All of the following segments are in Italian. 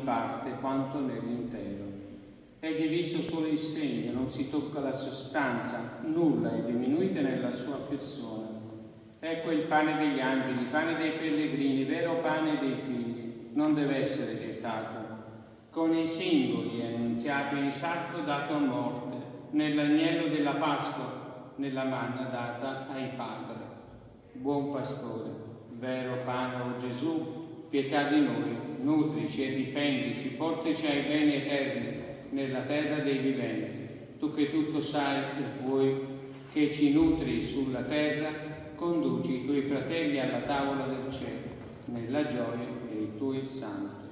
parte quanto nell'intero. È diviso solo il segno, non si tocca la sostanza, nulla è diminuito nella sua persona. Ecco il pane degli angeli, il pane dei pellegrini, vero pane dei figli, non deve essere gettato. Con i singoli è annunziato in sacco dato a morte, nell'agnello della Pasqua, nella manna data ai padri. Buon pastore, vero pane, o Gesù, pietà di noi, nutrici e difendici, portaci ai beni eterni, nella terra dei viventi. Tu che tutto sai e vuoi che ci nutri sulla terra, conduci i tuoi fratelli alla tavola del cielo, nella gioia dei tuoi santi.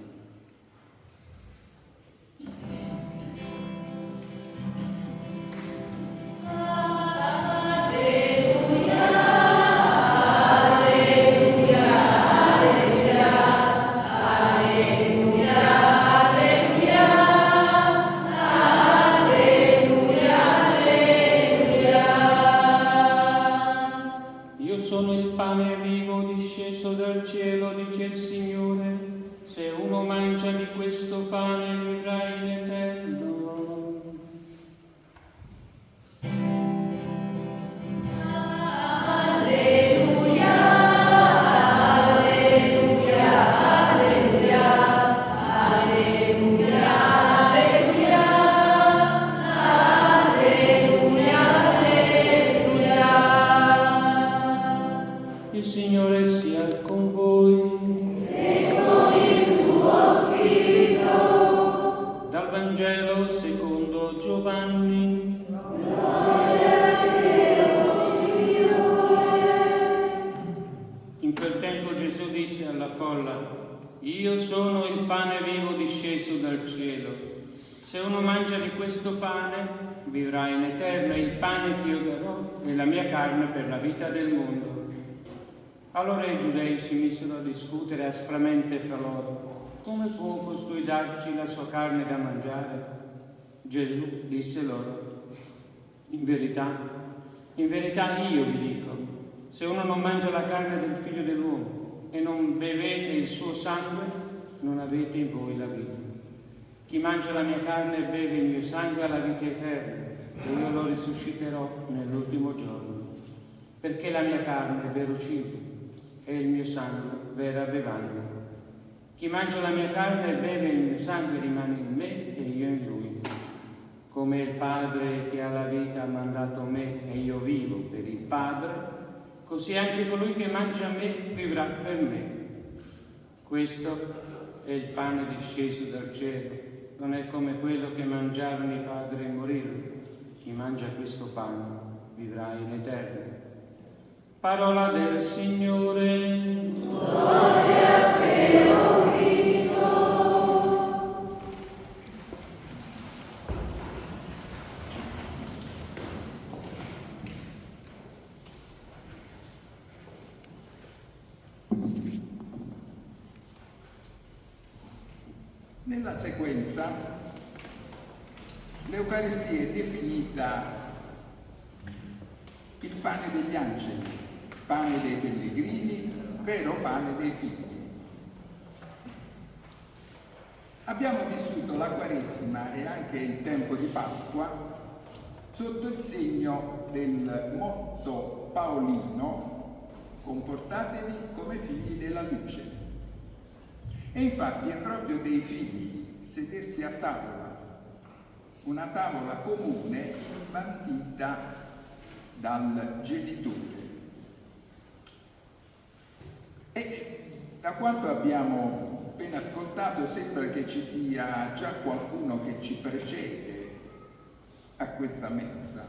Io sono il pane vivo disceso dal cielo. Se uno mangia di questo pane, vivrà in eterno. Il pane che io darò è la mia carne per la vita del mondo. Allora i giudei si misero a discutere aspramente fra loro. Come può costui darci la sua carne da mangiare? Gesù disse loro: in verità io vi dico, se uno non mangia la carne del Figlio dell'uomo e non bevete il suo sangue, non avete in voi la vita. Chi mangia la mia carne e beve il mio sangue ha la vita eterna, e io lo risusciterò nell'ultimo giorno. Perché la mia carne è vero cibo e il mio sangue vera bevanda. Chi mangia la mia carne e beve il mio sangue rimane in me e io in lui. Come il Padre che ha la vita ha mandato me e io vivo per il Padre, così anche colui che mangia me vivrà per me. Questo è il pane disceso dal cielo, non è come quello che mangiarono i padri e morirono. Chi mangia questo pane vivrà in eterno. Parola del Signore. Gloria a te, o Cristo. Nella sequenza l'Eucaristia è definita il pane degli angeli, pane dei pellegrini, vero pane dei figli. Abbiamo vissuto la Quaresima e anche il tempo di Pasqua sotto il segno del motto paolino: comportatevi come figli della luce. E infatti è proprio dei figli sedersi a tavola, una tavola comune bandita dal genitore. E da quanto abbiamo appena ascoltato sembra che ci sia già qualcuno che ci precede a questa mensa.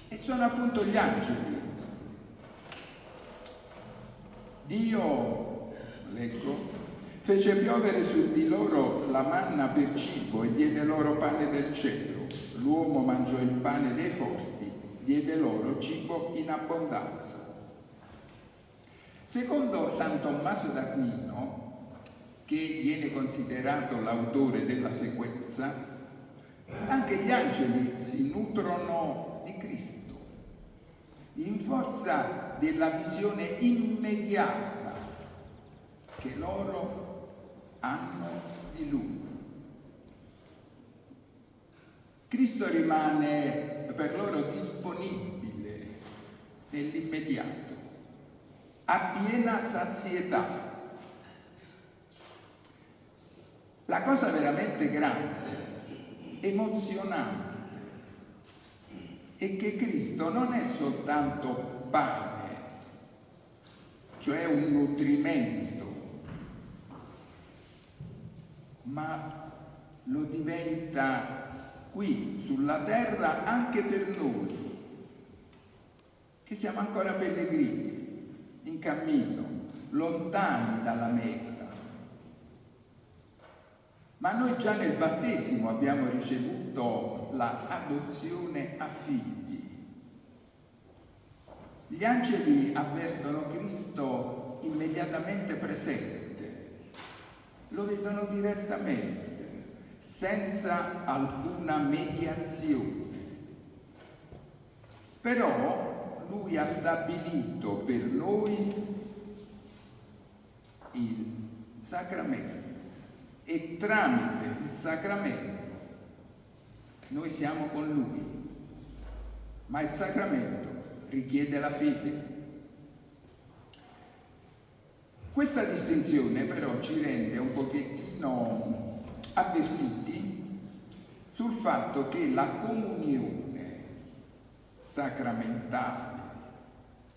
E sono appunto gli angeli. Dio, leggo, fece piovere su di loro la manna per cibo e diede loro pane del cielo. L'uomo mangiò il pane dei forti, diede loro cibo in abbondanza. Secondo San Tommaso d'Aquino, che viene considerato l'autore della sequenza, anche gli angeli si nutrono di Cristo, in forza della visione immediata che loro hanno di Lui. Cristo rimane per loro disponibile nell'immediato, a piena sazietà. La cosa veramente grande, emozionante, è che Cristo non è soltanto pane, cioè un nutrimento, ma lo diventa qui sulla terra anche per noi, che siamo ancora pellegrini, in cammino, lontani dalla meta. Ma noi già nel battesimo abbiamo ricevuto l'adozione a figli. Gli angeli avvertono Cristo immediatamente presente, lo vedono direttamente, senza alcuna mediazione. Però Lui ha stabilito per noi il sacramento e tramite il sacramento noi siamo con Lui. Ma il sacramento richiede la fede. Questa distinzione però ci rende un pochettino avvertiti sul fatto che la comunione sacramentale,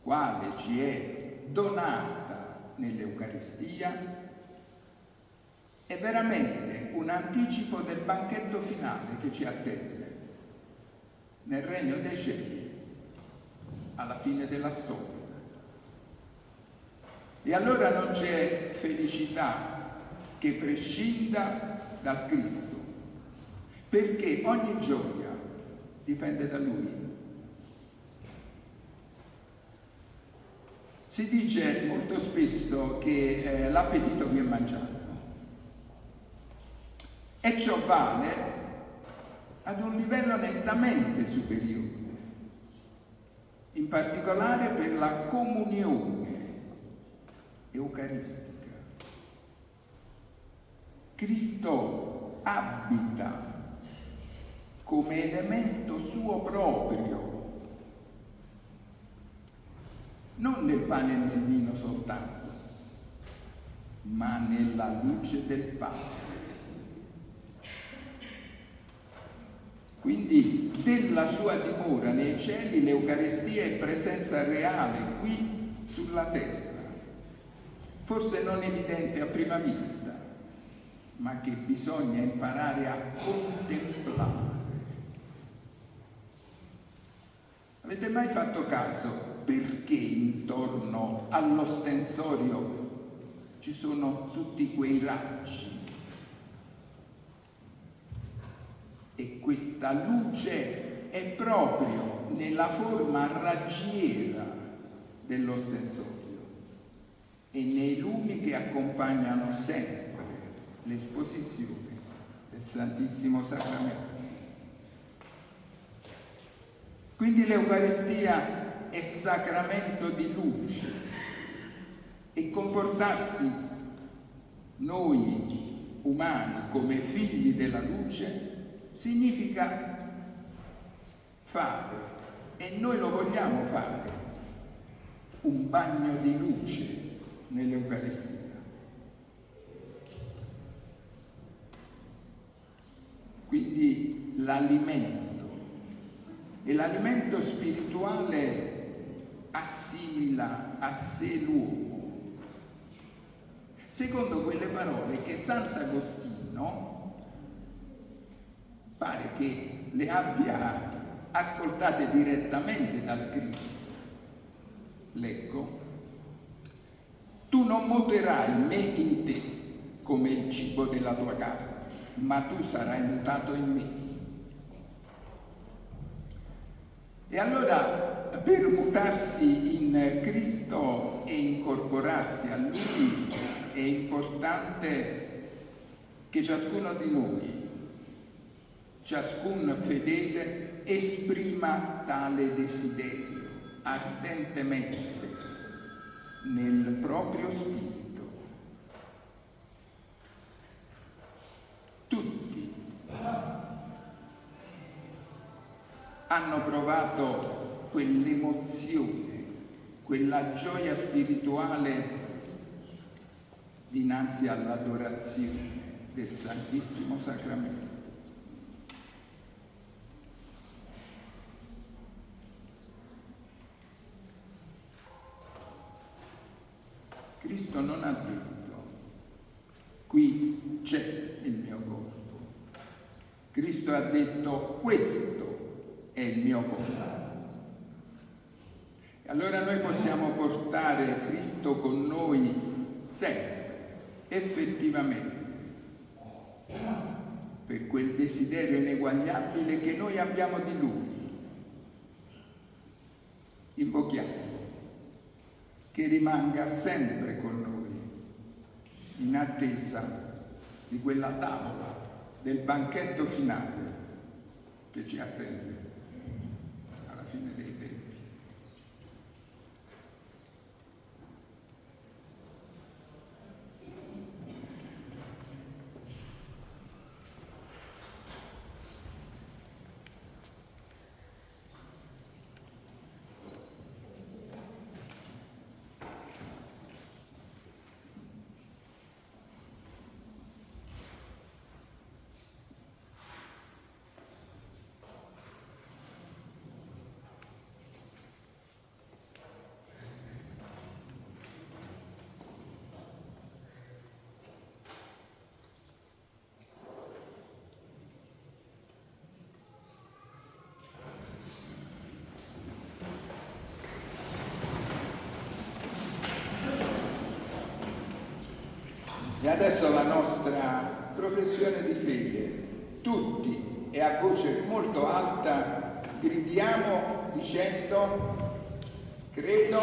quale ci è donata nell'Eucaristia, è veramente un anticipo del banchetto finale che ci attende nel regno dei cieli alla fine della storia. E allora non c'è felicità che prescinda dal Cristo, perché ogni gioia dipende da Lui. Si dice molto spesso che l'appetito viene mangiato, e ciò vale ad un livello nettamente superiore, in particolare per la comunione eucaristica. Cristo abita come elemento suo proprio, non nel pane e nel vino soltanto, ma nella luce del Padre. Quindi della sua dimora nei cieli l'Eucaristia è presenza reale qui sulla terra, forse non evidente a prima vista, ma che bisogna imparare a contemplare. Avete mai fatto caso perché intorno all'ostensorio ci sono tutti quei raggi? E questa luce è proprio nella forma raggiera dell'ostensorio e nei lumi che accompagnano sempre l'esposizione del Santissimo Sacramento. Quindi l'Eucaristia è sacramento di luce e comportarsi noi umani come figli della luce significa fare, e noi lo vogliamo fare, un bagno di luce nell'Eucaristia. Quindi l'alimento, e l'alimento spirituale assimila a sé l'uomo, secondo quelle parole che Sant'Agostino pare che le abbia ascoltate direttamente dal Cristo. Leggo: tu non muterai me in te come il cibo della tua carne, ma tu sarai mutato in me. E allora, per mutarsi in Cristo e incorporarsi a Lui, è importante che ciascuno di noi, ciascun fedele, esprima tale desiderio ardentemente nel proprio spirito. tutti hanno provato quell'emozione, quella gioia spirituale dinanzi all'adorazione del Santissimo Sacramento. Cristo non ha detto: qui c'è il mio corpo. Cristo ha detto: questo è il mio corpo. E allora noi possiamo portare Cristo con noi sempre, effettivamente, per quel desiderio ineguagliabile che noi abbiamo di Lui. Invochiamo che rimanga sempre con noi, in attesa di quella tavola, del banchetto finale che ci attende alla fine dei tempi. E adesso la nostra professione di fede, tutti e a voce molto alta gridiamo dicendo: credo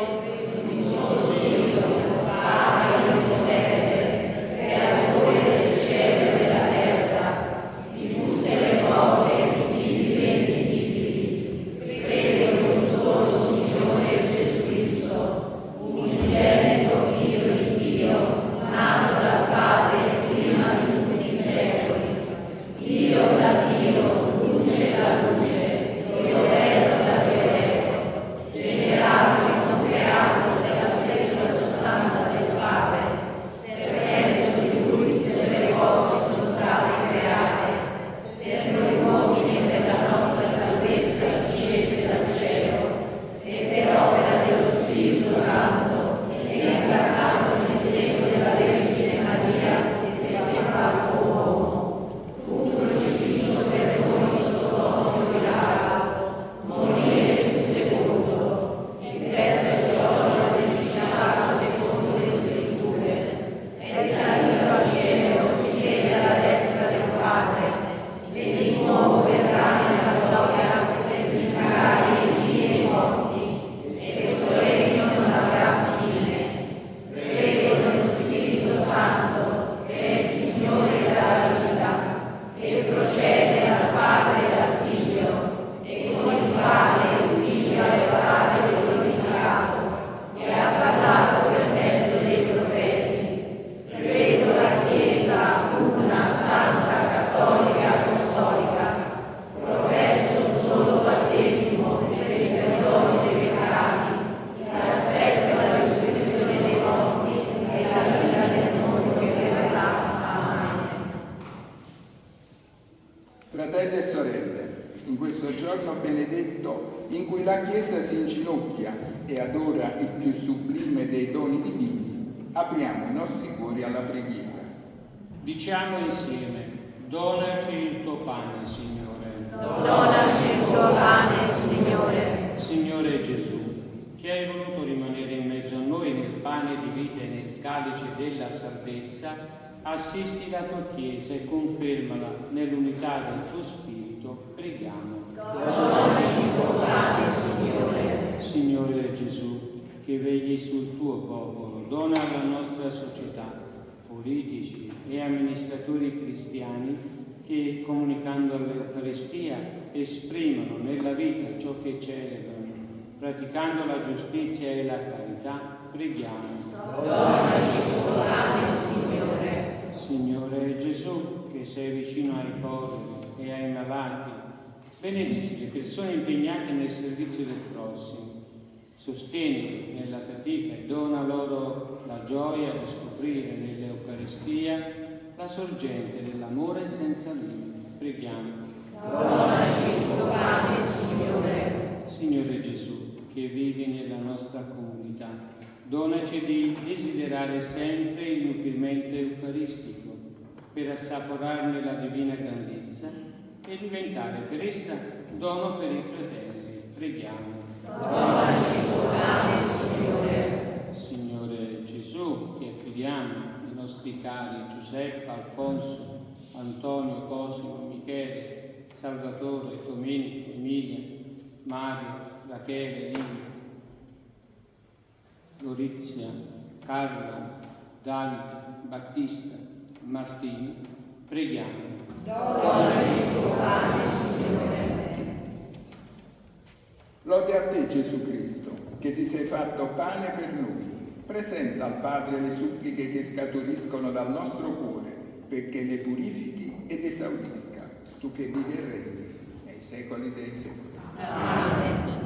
in sono Dio, Padre onnipotente, creatore del cielo e della terra, di tutte le cose visibili e invisibili. Credo in un solo Signore Gesù Cristo, unigenito Figlio di Dio, nato dal Padre prima di tutti i secoli, Dio da Dio, luce da luce, Dio vero da Dio vero, generato e non creato della stessa sostanza del Padre, per mezzo di Lui tutte le cose sono state create, per noi uomini e per la nostra salvezza scese dal cielo, e per opera dello Spirito Santo si è incarnato nel seno della Vergine Maria e si è fatto uomo, fu crocifisso per noi sotto Ponzio Pilato, morì e fu sepolto, il terzo giorno risuscitato secondo le Scritture, è salito al cielo, si siede alla destra del Padre, e di nuovo verrà nella gloria per giudicare i vivi e i morti, e il suo regno non avrà fine. Credo nello Spirito Santo, che è il Signore della vita, e procede dal Padre e dal Figlio, e con il quale il Figlio ha adorato e glorificato, e ha parlato per mezzo dei profeti. Credo la Chiesa una, santa, cattolica, apostolica. Professo un solo battesimo per il perdono dei peccati, e aspetto la risurrezione dei morti e la vita del mondo che verrà. Amen. Fratelli e sorelle, in questo giorno benedetto in cui la Chiesa si inginocchia e adora il più sublime dei doni divini, apriamo i nostri cuori alla preghiera. Diciamo insieme: donaci il tuo pane, Signore. Donaci il tuo pane, Signore. Signore Gesù, che hai voluto rimanere in mezzo a noi nel pane di vita e nel calice della salvezza, assisti la tua Chiesa e confermala nell'unità del tuo Spirito, preghiamo. Donaci il tuo pane, Signore. Signore Gesù, che vegli sul tuo popolo, dona alla nostra società politici e amministratori cristiani che, comunicando all'Eucaristia, esprimono nella vita ciò che celebrano, praticando la giustizia e la carità, preghiamo. Donaci il tuo pane, Signore. Signore Gesù, che sei vicino ai poveri e ai malati. Benedici le persone impegnate nel servizio del prossimo. Sostienili nella fatica e dona loro la gioia di scoprire nell'Eucaristia la sorgente dell'amore senza limiti. Preghiamo. Donaci il tuo pane, Signore. Signore Gesù, che vivi nella nostra comunità, donaci di desiderare sempre il nutrimento eucaristico per assaporarne la divina grandezza e diventare per essa dono per i fratelli. Preghiamo. Donaci il tuo pane, Signore. Signore Gesù, ti affidiamo i nostri cari Giuseppe, Alfonso, Antonio, Cosimo, Michele, Salvatore, Domenico, Emilia, Mario, Rachele, Livia, Lorizia, Carla, Davide, Battista, Martino. Preghiamo. Donaci il tuo pane, Signore. Lode a te, Gesù Cristo, che ti sei fatto pane per noi. Presenta al Padre le suppliche che scaturiscono dal nostro cuore, perché le purifichi ed esaudisca, tu che vivi e regni nei secoli dei secoli. Amen.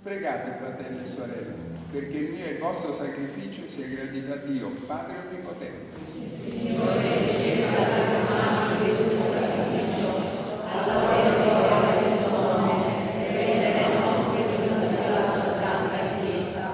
Pregate, fratelli e sorelle, perché il mio e il vostro sacrificio sia gradito a Dio, Padre Onnipotente. Signore, riceva dalle tue mani questo sacrificio, allora e gloria del suo nome, per le nostre e della sua santa Chiesa.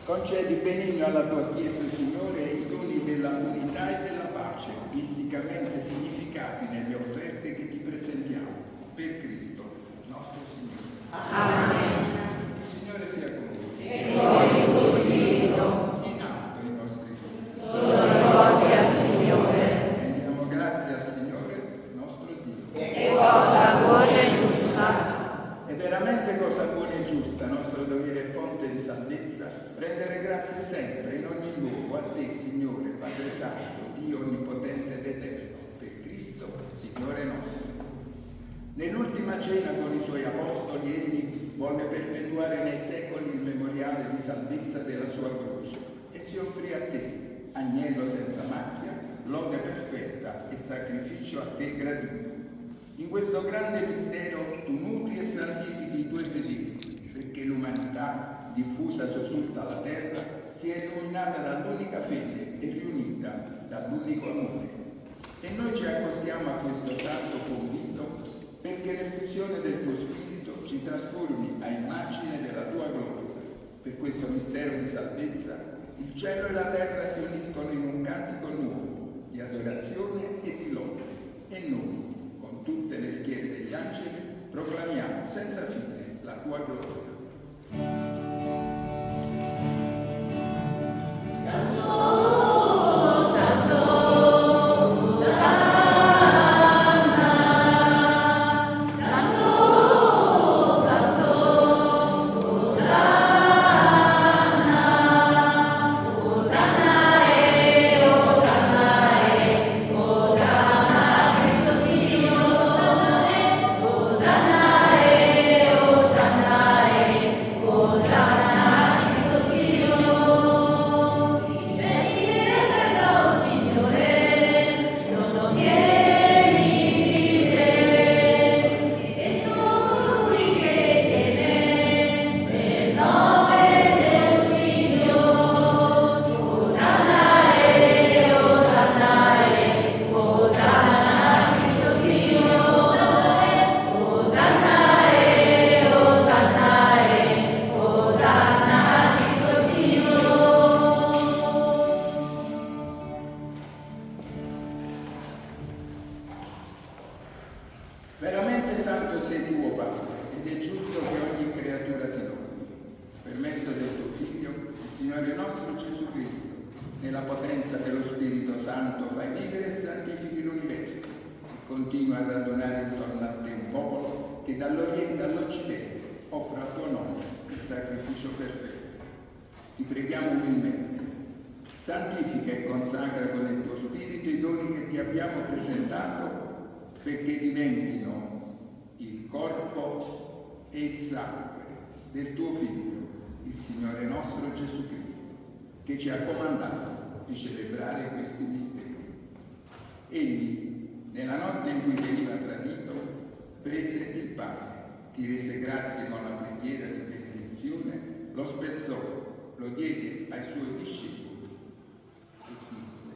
Concedi benigno alla tua Chiesa, Signore, i doni della unità e della pace, misticamente significati nelle offerte che ti presentiamo, per Cristo, nostro Signore. Amen. Signore sia con voi. E con il tuo spirito. In alto i nostri cuori. Sono rivolti al Signore. Rendiamo grazie al Signore, nostro Dio. E cosa buona e giusta. È veramente cosa buona e giusta, nostro dovere e fonte di salvezza, rendere grazie sempre, in ogni luogo, a te, Signore, Padre Santo, Dio Onnipotente ed Eterno, per Cristo, Signore nostro. Nell'ultima cena con i suoi apostoli, egli volle perpetuare nei secoli il memoriale di salvezza della sua croce e si offrì a te, agnello senza macchia, lode perfetta e sacrificio a te gradito. In questo grande mistero tu nutri e santifichi i tuoi fedeli, perché l'umanità, diffusa su tutta la terra, sia illuminata dall'unica fede e riunita dall'unico amore. E noi ci accostiamo a questo santo convito perché l'effusione del tuo Spirito ci trasformi a immagine della tua gloria. Per questo mistero di salvezza, il cielo e la terra si uniscono in un cantico nuovo di adorazione e di lode. E noi, con tutte le schiere degli angeli, proclamiamo senza fine la tua gloria. Santo, Signore nostro Gesù Cristo, nella potenza dello Spirito Santo, fai vivere e santifichi l'universo e continua a radunare intorno a te un popolo che dall'Oriente all'Occidente offre al tuo nome il sacrificio perfetto. Ti preghiamo umilmente, santifica e consacra con il tuo Spirito i doni che ti abbiamo presentato perché diventino il corpo e il sangue del tuo Figlio, il Signore nostro Gesù Cristo, che ci ha comandato di celebrare questi misteri. Egli, nella notte in cui veniva tradito, prese il pane, ti rese grazie con la preghiera di benedizione, lo spezzò, lo diede ai suoi discepoli e disse: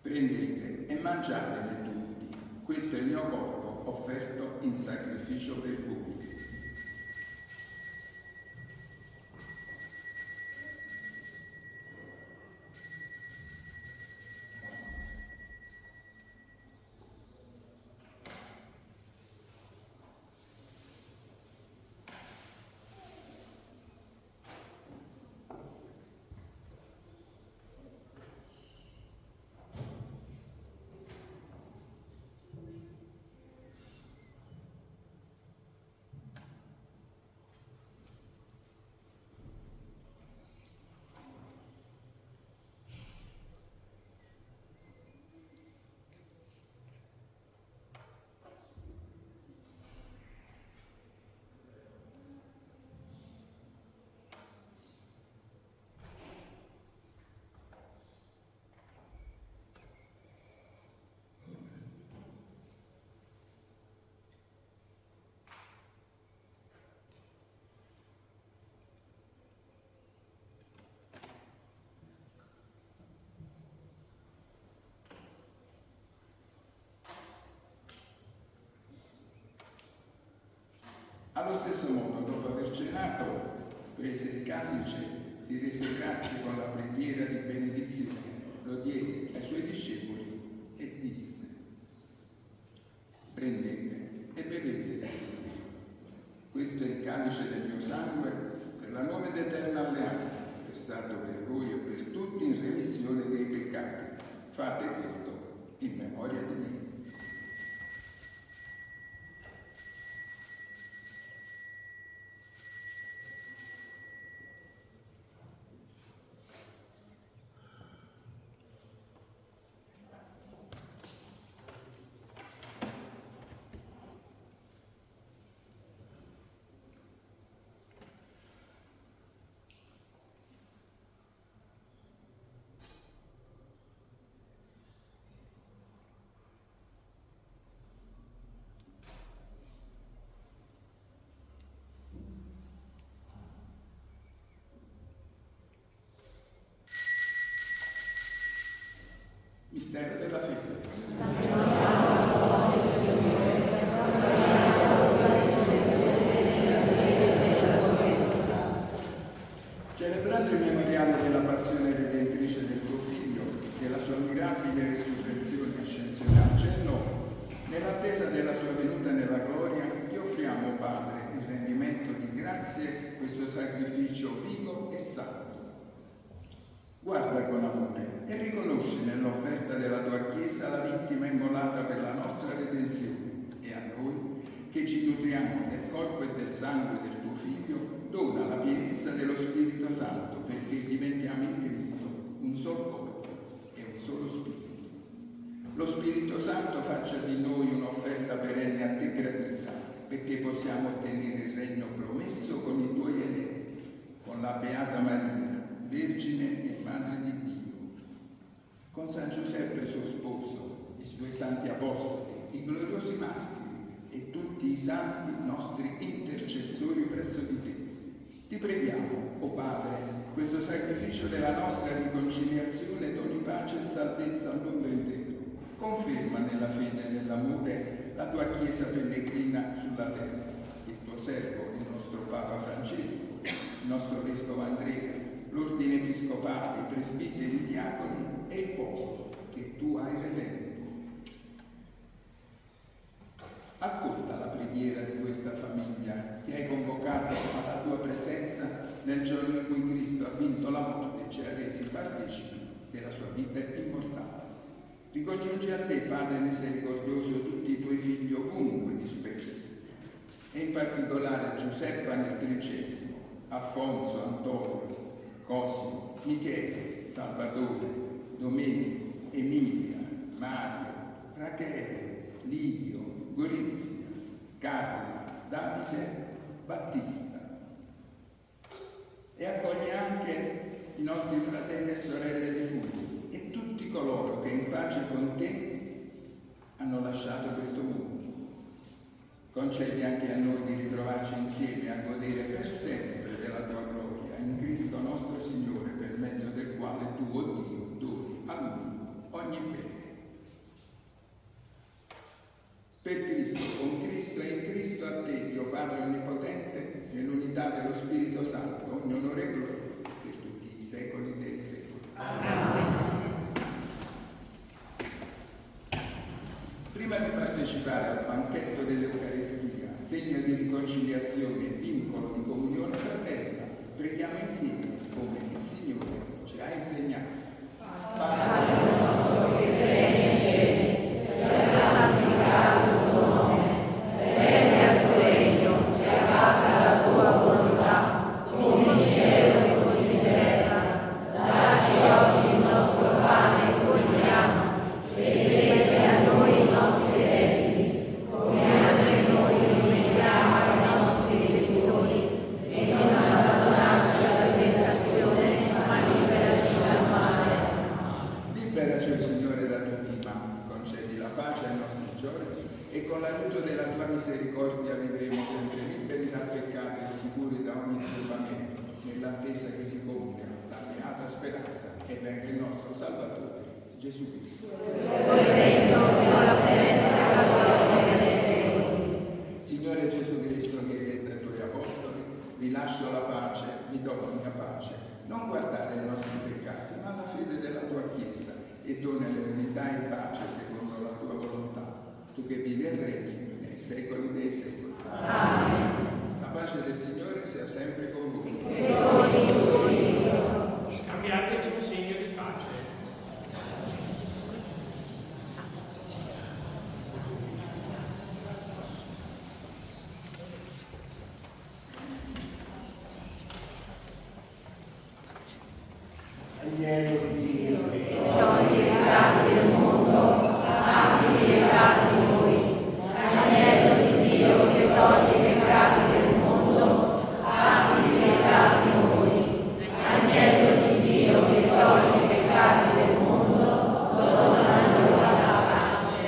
prendete e mangiatene tutti, questo è il mio corpo offerto in sacrificio per voi. Allo stesso modo, dopo aver cenato, prese il calice, ti rese grazie con la preghiera di benedizione, lo diede ai suoi discepoli e disse: prendete e bevete. Questo è il calice del mio sangue per la nuova ed eterna alleanza, versato per voi e per tutti in remissione dei peccati. Fate questo in memoria di me. Mistero della fede. Celebrando il memoriale della passione redentrice del tuo Figlio, della sua mirabile risurrezione e ascensione al cielo, nell'attesa della sua venuta nella gloria, ti offriamo, Padre, il rendimento di grazie, questo sacrificio vivo e santo. Guarda con amore e riconosci nell'offerta della tua Chiesa la vittima immolata per la nostra redenzione, e a noi, che ci nutriamo del corpo e del sangue del tuo Figlio, dona la pienezza dello Spirito Santo, perché diventiamo in Cristo un solo corpo e un solo Spirito. Lo Spirito Santo faccia di noi un'offerta perenne a te gradita, perché possiamo ottenere il regno promesso con i tuoi eletti, con la Beata Maria, Vergine e Madre di Dio, con San Giuseppe suo sposo, i suoi santi apostoli, i gloriosi martiri e tutti i santi nostri intercessori presso di te. Ti preghiamo, o Padre, questo sacrificio della nostra riconciliazione doni pace e salvezza al mondo intero. Conferma nella fede e nell'amore la tua Chiesa pellegrina sulla terra, il tuo servo, il nostro Papa Francesco, il nostro Vescovo Andrea, l'ordine episcopale, i presbiteri, i diaconi e il popolo che tu hai redento. Ascolta la preghiera di questa famiglia che hai convocato alla tua presenza nel giorno ha vinto la morte e ci ha resi partecipi della sua vita immortale. Ricongiungi a te, Padre misericordioso, tutti i tuoi figli ovunque dispersi, e in particolare Giuseppe nel 13°, Alfonso, Antonio, Cosimo, Michele, Salvatore, Domenico, Emilia, Mario, Rachele, Lidio, Gorizia, Carla, Davide, Battista. E accoglie anche i nostri fratelli e sorelle defunti e tutti coloro che in pace con te hanno lasciato questo mondo. Concedi anche a noi di ritrovarci insieme a godere per sempre della tua gloria in Cristo nostro Signore, per mezzo del quale tu, o Dio, doni al mondo ogni bene. Per Cristo, con Cristo e in Cristo a te, Dio Padre Onnipotente, nell'unità dello Spirito Santo, ogni onore e gloria per tutti i secoli dei secoli. Amen. Prima di partecipare al banchetto dell'Eucaristia, segno di riconciliazione e vincolo di comunione fraterna, preghiamo insieme come il Signore ci ha insegnato. Padre nostro che sei nei cieli, sia santificato il tuo nome, venga il tuo regno, sia fatta la tua volontà, come in cielo così in terra. Dacci oggi il nostro pane quotidiano, e rimetti a noi i nostri debiti, come anche noi rimettiamo ai nostri debitori, e non abbandonarci alla tentazione, ma liberaci dal male. Liberaci, o Signore, da tutti i mali, concedi la pace ai nostri giorni, e con l'aiuto della tua misericordia vivremo sempre liberi dal peccato e sicuri da ogni turbamento, nell'attesa che si compia la beata speranza e venga il nostro Salvatore, Gesù Cristo. Signore Gesù Cristo, che hai detto ai tuoi apostoli, vi lascio la pace, vi do la mia pace, non guardare ai nostri peccati, ma alla fede della tua Chiesa, e dona l'unità e pace secondo la tua volontà, tu che vivi e regni nei secoli dei secoli. Amen. La pace del Signore sia sempre con voi. E con il tuo spirito. Scambiatevi un segno di pace. Agnello di Dio, che togli i peccati del mondo, abbi pietà di noi. Agnello di Dio, che togli i peccati del mondo, abbi pietà di noi. Agnello di Dio, che togli i peccati del mondo, dona a noi la pace.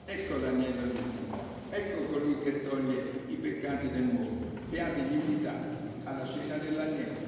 Ecco l'agnello di Dio, ecco colui che toglie i peccati del mondo. Beati gli invitati alla cena dell'agnello.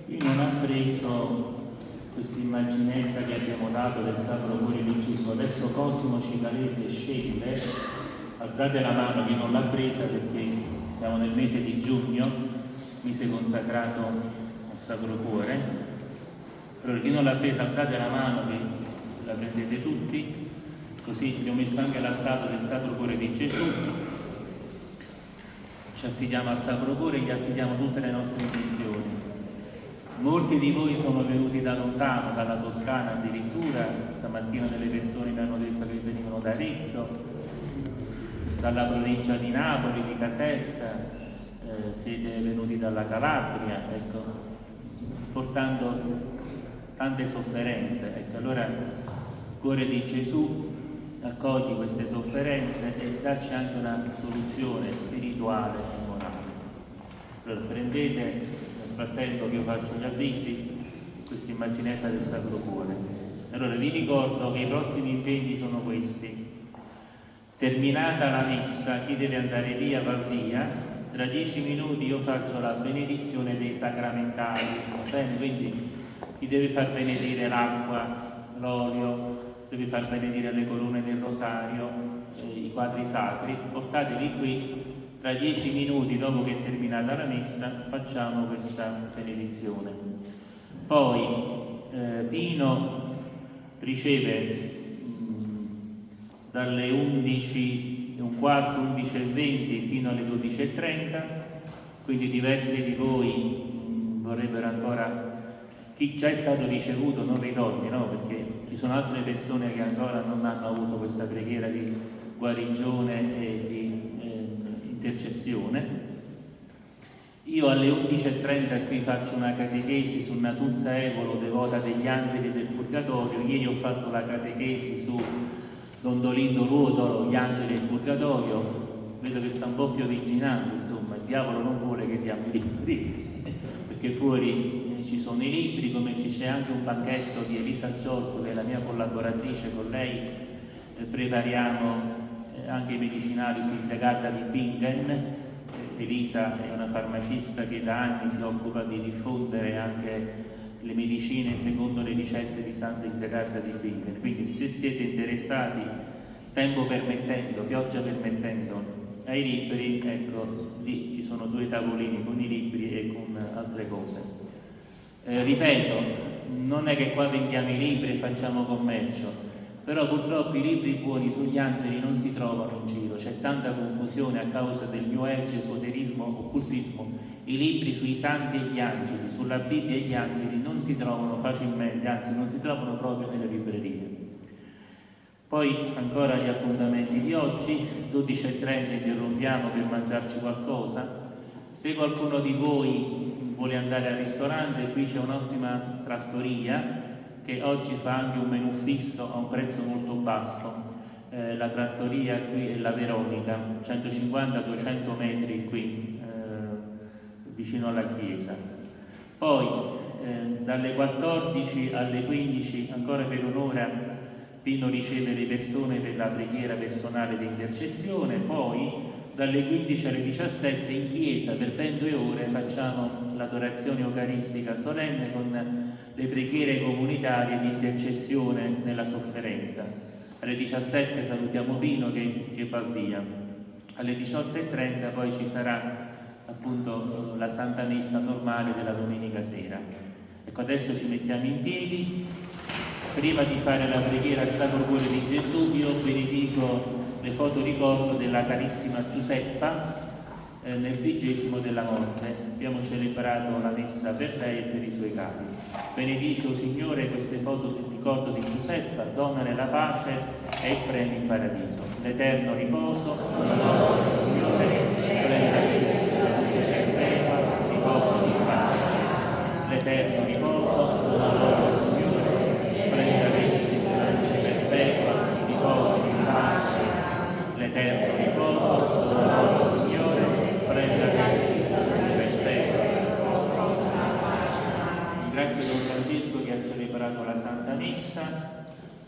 Io non ho preso questa immaginetta che abbiamo dato del Sacro Cuore di Gesù. Adesso Cosimo Cicalese scende, alzate la mano chi non l'ha presa perché siamo nel mese di giugno, mese consacrato al Sacro Cuore. Allora chi non l'ha presa alzate la mano che la prendete tutti, così vi ho messo anche la statua del Sacro Cuore di Gesù. Ci affidiamo al Sacro Cuore e gli affidiamo tutte le nostre intenzioni. Molti di voi sono venuti da lontano, dalla Toscana addirittura, stamattina delle persone mi hanno detto che venivano da Arezzo, dalla provincia di Napoli, di Caserta, siete venuti dalla Calabria, ecco, portando tante sofferenze. Ecco, allora Cuore di Gesù accogli queste sofferenze e dacci anche una soluzione spirituale e morale. Allora prendete, nel frattempo che io faccio gli avvisi, questa immaginetta del Sacro Cuore. Allora vi ricordo che i prossimi impegni sono questi. Terminata la messa, chi deve andare via va via. Tra 10 minuti io faccio la benedizione dei sacramentali, va bene? Quindi chi deve far benedire l'acqua, l'olio, deve far benedire le colonne del rosario, i quadri sacri, portateli qui. Tra 10 minuti dopo che è terminata la messa facciamo questa benedizione. Poi Pino riceve dalle 11:15, 11:20 fino alle 12:30, quindi diversi di voi vorrebbero ancora, chi già è stato ricevuto non ritorni, no? Perché ci sono altre persone che ancora non hanno avuto questa preghiera di guarigione e di intercessione. Io alle 11:30 qui faccio una catechesi su Natuzza Evolo, devota degli angeli del Purgatorio. Ieri ho fatto la catechesi su Dondolindo Ruotolo, gli angeli del Purgatorio. Vedo che sta un po' più avvicinando, insomma, il diavolo non vuole che diamo i libri, perché fuori ci sono i libri, come ci c'è anche un banchetto di Elisa Giorgio, che è la mia collaboratrice, con lei prepariamo anche i medicinali su Hildegard di Bingen. Elisa è una farmacista che da anni si occupa di diffondere anche le medicine secondo le ricette di Santa Hildegard di Bingen. Quindi se siete interessati, tempo permettendo, pioggia permettendo, ai libri, ecco, lì ci sono 2 tavolini con i libri e con altre cose. Ripeto, non è che qua vendiamo i libri e facciamo commercio, però purtroppo i libri buoni sugli angeli non si trovano in giro, c'è tanta confusione a causa del New Age, esoterismo, occultismo. I libri sui santi e gli angeli, sulla Bibbia e gli angeli non si trovano facilmente, anzi non si trovano proprio nelle librerie. Poi ancora gli appuntamenti di oggi, 12:30 interrompiamo per mangiarci qualcosa. Se qualcuno di voi vuole andare al ristorante, qui c'è un'ottima trattoria che oggi fa anche un menù fisso a un prezzo molto basso. La trattoria qui è la Veronica, 150-200 metri qui, vicino alla chiesa. Poi dalle 14 alle 15, ancora per un'ora, Pino riceve le persone per la preghiera personale di intercessione. Poi dalle 15 alle 17 in chiesa per ben 2 ore facciamo l'adorazione eucaristica solenne con le preghiere comunitarie di intercessione nella sofferenza. Alle 17 salutiamo Pino che va via. Alle 18:30 poi ci sarà appunto la Santa Messa normale della domenica sera. Ecco, adesso ci mettiamo in piedi. Prima di fare la preghiera al Sacro Cuore di Gesù, io benedico le foto ricordo della carissima Giuseppa nel 20° della morte. Abbiamo celebrato la messa per lei e per i suoi cari. Benedice, o Signore, queste foto di ricordo di Giuseppa, donale la pace e il premio in paradiso. L'eterno riposo, Signore, splenda riposo in pace. L'eterno riposo, Signore, splenda perpetua, riposo in pace. L'eterno riposo, Signore, prenda Ringrazio Don Francesco che ha celebrato la Santa Messa.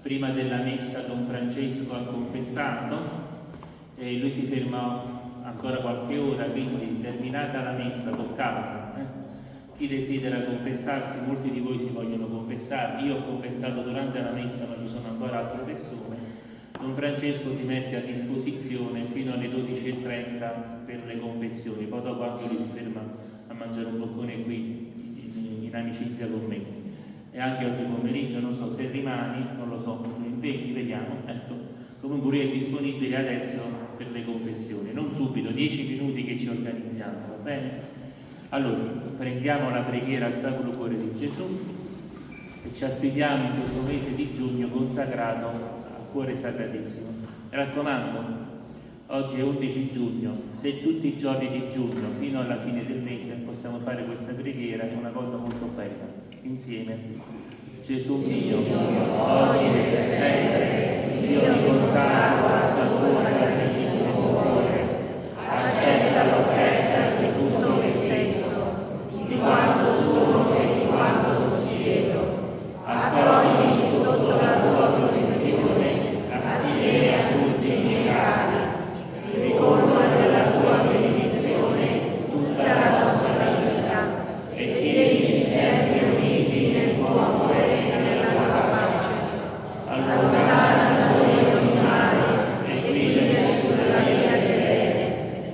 Prima della Messa Don Francesco ha confessato e lui si fermò ancora qualche ora, quindi terminata la Messa con calma, chi desidera confessarsi, molti di voi si vogliono confessare, io ho confessato durante la messa ma ci sono ancora altre persone. Don Francesco si mette a disposizione fino alle 12:30 per le confessioni, poi dopo anche lui si ferma a mangiare un boccone qui in amicizia con me. E anche oggi pomeriggio, non so se rimani, non lo so, impegni, vediamo, ecco. Comunque lui è disponibile adesso per le confessioni, non subito, 10 minuti che ci organizziamo, va bene? Allora, prendiamo la preghiera al Sacro Cuore di Gesù e ci affidiamo in questo mese di giugno consacrato al Cuore Sacratissimo. Mi raccomando, oggi è 11 giugno, se tutti i giorni di giugno fino alla fine del mese possiamo fare questa preghiera, è una cosa molto bella. Insieme. Gesù mio, oggi e sempre, io mi consacro al tuo Sacratissimo Cuore. Accetta l'offerta di tutto me stesso, di quanto sono e di quanto possiedo. Accoglimi sotto la tua protezione, assieme a tutti i miei cari. Ricolma nella tua benedizione tutta la nostra vita e tienici sempre uniti nel tuo amore e nella tua pace. Allontana da noi ogni male e guidaci sulla via del bene.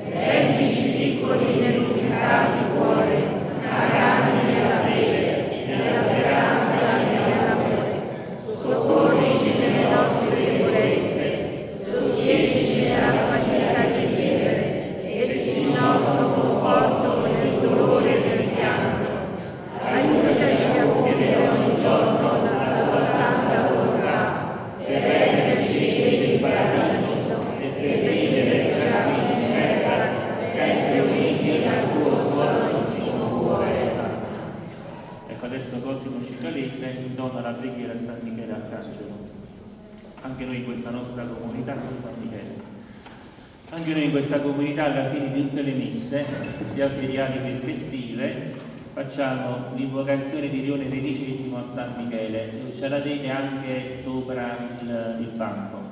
Rendici piccoli nell'umiltà di cuore, ma grandi nella fede, nella speranza e nell'amore. Soccorrici nelle nostre debolezze, sostienici nella fatica di vivere e sii il nostro conforto nel dolore e nel pianto. Aiutaci a compiere ogni giorno la tua santa volontà, per renderci pieni di paradiso e per vivere tra qui in terra, sempre uniti al tuo Santissimo Cuore. Ecco, adesso Cosimo Cicalese dona la preghiera a San Michele Arcangelo. Anche noi in questa nostra comunità, San Michele, anche noi in questa comunità alla fine di tutte le messe, sia feriali che festive, facciamo l'invocazione di Leone XIII a San Michele. Ce la dete anche sopra il banco.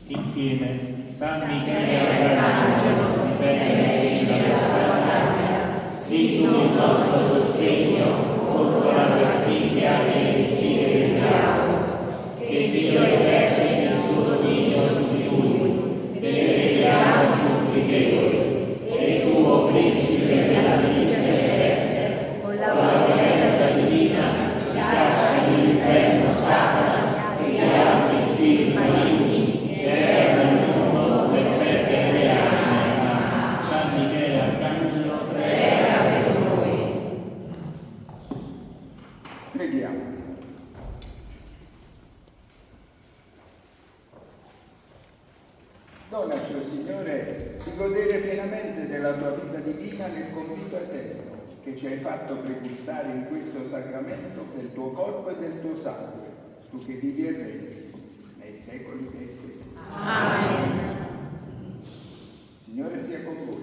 Insieme, San Michele Arcangelo, difendici dalla tua battaglia, sii tu il nostro sostegno contro la perfidia e le sfide del diavolo, che Dio eserciti il suo dominio su di lui, preghiamo supplichevoli, e tu, o principe della milizia celeste, con la potenza divina, caccia dall'inferno Satana e gli altri spiriti maligni. San Michele Arcangelo, prega per noi. Preghiamo. Donaci, o Signore, di godere pienamente della tua vita divina nel convito eterno che ci hai fatto pregustare in questo sacramento del tuo corpo e del tuo sangue, tu che vivi e regni nei secoli dei secoli. Amen. Signore sia con voi.